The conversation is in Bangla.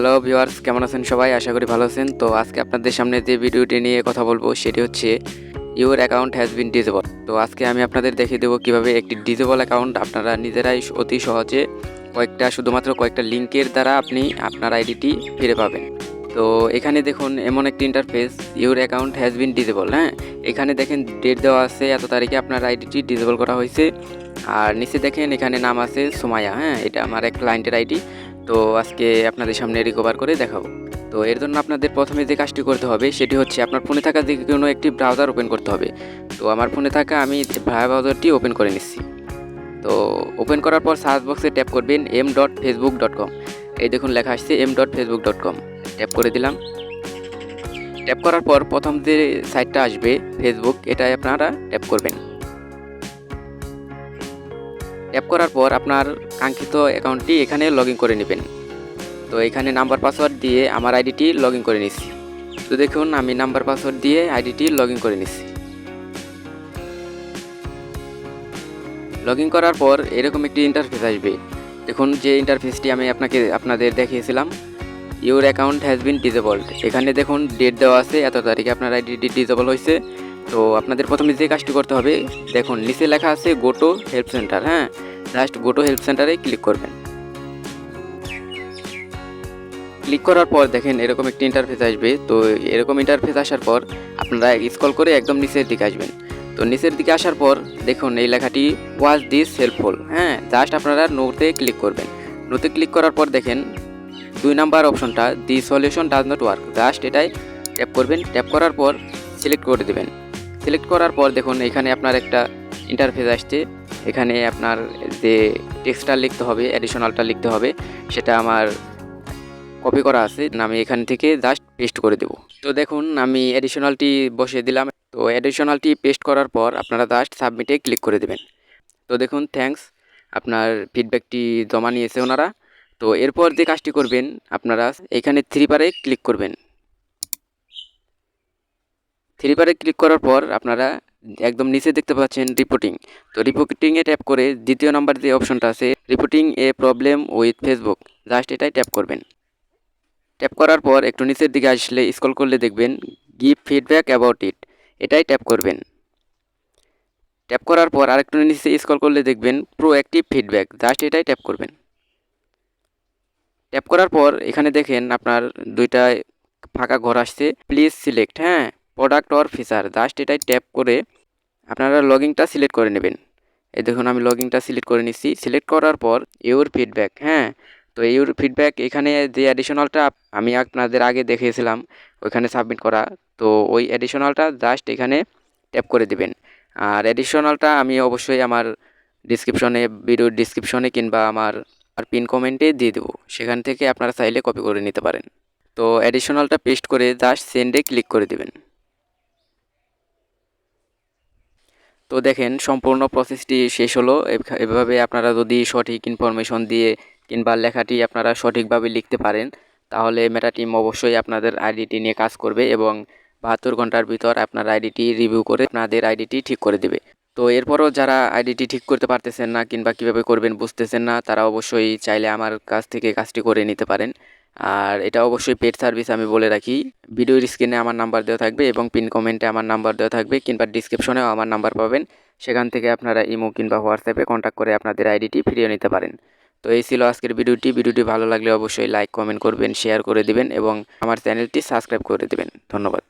হ্যালো ভিউয়ার্স, কেমন আছেন সবাই? আশা করি ভালো আছেন। তো আজকে আপনাদের সামনে যে ভিডিওটি নিয়ে কথা বলবো সেটি হচ্ছে your account has been disable. তো আজকে আমি আপনাদের দেখিয়ে দেবো কিভাবে একটি ডিসেবল অ্যাকাউন্ট আপনারা নিজেরাই অতি সহজে শুধুমাত্র কয়েকটা লিঙ্কের দ্বারা আপনি আপনার আইডিটি ফিরে পাবেন। তো এখানে দেখুন এমন একটি interface, your account has been disable. হ্যাঁ, এখানে দেখেন ডেট দেওয়া আছে, এত তারিখে আপনার আইডিটি ডিসেবল করা হয়েছে। আর নিচে দেখেন এখানে নাম আছে সুমাইয়া। হ্যাঁ, এটা আমার এক ক্লায়েন্টের আইডি। তো আজকে আপনাদের সামনে রিকভার করে দেখাবো। তো এর জন্য আপনাদের প্রথমে যে কাজটি করতে হবে সেটি হচ্ছে আপনার ফোনে থাকা যে কোনো একটি ব্রাউজার ওপেন করতে হবে। তো আমার ফোনে থাকা আমি ব্রাউজারটি ওপেন করে নিচ্ছি। তো ওপেন করার পর সার্চ বক্সে ট্যাপ করবেন m.facebook.com। এই দেখুন লেখা আসছে m.facebook.com, ট্যাপ করে দিলাম। ট্যাপ করার পর প্রথম যে সাইটটা আসবে ফেসবুক, এটাই আপনারা ট্যাপ করবেন। ট্যাপ করার পর আপনার কাঙ্ক্ষিত অ্যাকাউন্টটি এখানে লগ ইন করে নেবেন। তো এখানে নাম্বার পাসওয়ার্ড দিয়ে আমার আইডিটি লগ ইন করে নিচ্ছি। তো দেখুন আমি নাম্বার পাসওয়ার্ড দিয়ে আইডিটি লগ ইন করে নিচ্ছি। লগ ইন করার পর এরকম একটি ইন্টারফেস আসবে। দেখুন যে ইন্টারফেসটি আমি আপনাদের দেখিয়েছিলাম, your account has been disabled. এখানে দেখুন ডেট দেওয়া আছে, এত তারিখে আপনার আইডিটি ডিসেবল হয়েছে। তো আপনাদের প্রথমে যে কাজটি করতে হবে, দেখুন নিচে লেখা আছে গো টু হেল্প সেন্টার। হ্যাঁ, জাস্ট গো টু হেল্প সেন্টারে ক্লিক করবেন। ক্লিক করার পর দেখেন এরকম একটি ইন্টারফেস আসবে। তো এরকম ইন্টারফেস আসার পর আপনারা স্ক্রল করে একদম নিচের দিকে আসবেন। তো নিচের দিকে আসার পর দেখুন এই লেখাটি ওয়াজ দিস হেল্পফুল। হ্যাঁ, জাস্ট আপনারা নোতে ক্লিক করবেন। নোতে ক্লিক করার পর দেখেন 2 নাম্বার অপশনটা দি solution does not work, just এটাই ট্যাপ করবেন। ট্যাপ করার পর সিলেক্ট করে দেবেন। সিলেক্ট করার পর দেখুন এখানে আপনার একটা ইন্টারফেস আসছে। এখানে আপনার যে টেক্সটটা লিখতে হবে, অ্যাডিশনালটা লিখতে হবে, সেটা আমার কপি করা আছে, আমি এখান থেকে জাস্ট পেস্ট করে দেব। তো দেখুন আমি অ্যাডিশনালটি বসিয়ে দিলাম। তো অ্যাডিশনালটি পেস্ট করার পর আপনারা জাস্ট সাবমিটে ক্লিক করে দেবেন। তো দেখুন থ্যাঙ্কস, আপনার ফিডব্যাকটি জমা নিয়েছে ওনারা। তো এরপর যে কাজটি করবেন, আপনারা এখানে থ্রি বারে ক্লিক করবেন। থ্রি বারে ক্লিক করার পর আপনারা একদম নিচে দেখতে পাচ্ছেন রিপোর্টিং। তো রিপোর্টিংয়ে ট্যাপ করে দ্বিতীয় নাম্বার যে অপশনটা আছে reporting A problem with Facebook, just এটাই ট্যাপ করবেন। ট্যাপ করার পর একটু নিচের দিকে আসলে স্ক্রল করলে দেখবেন গিভ ফিডব্যাক অ্যাবাউট ইট, এটাই ট্যাপ করবেন। ট্যাপ করার পর আরেকটু নিচে স্ক্রল করলে দেখবেন প্রোঅ্যাক্টিভ ফিডব্যাক, জাস্ট এটাই ট্যাপ করবেন। ট্যাপ করার পর এখানে দেখেন আপনার দুইটা ফাঁকা ঘর আসছে, প্লিজ সিলেক্ট। হ্যাঁ, প্রোডাক্ট অর ফিচার, জাস্ট এটাই ট্যাপ করে আপনারা লগিংটা সিলেক্ট করে নেবেন। এই দেখুন আমি লগিংটা সিলেক্ট করে নিচ্ছি। সিলেক্ট করার পর ইউর ফিডব্যাক। হ্যাঁ, তো ইউর ফিডব্যাক এখানে যে অ্যাডিশনালটা আমি আপনাদের আগে দেখিয়েছিলাম ওইখানে সাবমিট করা, তো ওই অ্যাডিশনালটা জাস্ট এখানে ট্যাপ করে দিবেন। আর অ্যাডিশনালটা আমি অবশ্যই আমার ভিডিওর ডিসক্রিপশনে কিংবা আমার পিন কমেন্টে দিয়ে দেবো, সেখান থেকে আপনারা চাইলে কপি করে নিতে পারেন। তো অ্যাডিশনালটা পেস্ট করে জাস্ট সেন্ডে ক্লিক করে দেবেন। তো দেখেন সম্পূর্ণ প্রসেসটি শেষ হলো। এভাবে আপনারা যদি সঠিক ইনফরমেশন দিয়ে কিংবা লেখাটি আপনারা সঠিকভাবে লিখতে পারেন, তাহলে মেটা টিম অবশ্যই আপনাদের আইডিটি নিয়ে কাজ করবে এবং 72 ঘন্টার ভিতর আপনার আইডিটি রিভিউ করে আপনাদের আইডিটি ঠিক করে দেবে। তো এরপরও যারা আইডিটি ঠিক করতে পারতেছেন না কিংবা কীভাবে করবেন বুঝতেছেন না, তারা অবশ্যই চাইলে আমার কাছ থেকে কাজটি করে নিতে পারেন। আর এটা অবশ্যই পেড সার্ভিস, আমি বলে রাখি। ভিডিওর স্ক্রিনে আমার নাম্বার দেওয়া থাকবে এবং পিন কমেন্টে আমার নাম্বার দেওয়া থাকবে কিংবা ডিসক্রিপশনেও আমার নাম্বার পাবেন। সেখান থেকে আপনারা ইমো কিংবা হোয়াটসঅ্যাপে কন্ট্যাক্ট করে আপনাদের আইডিটি ফিরিয়ে নিতে পারেন। তো এই ছিল আজকের ভিডিওটি ভালো লাগলে অবশ্যই লাইক কমেন্ট করবেন, শেয়ার করে দিবেন এবং আমার চ্যানেলটি সাবস্ক্রাইব করে দেবেন। ধন্যবাদ।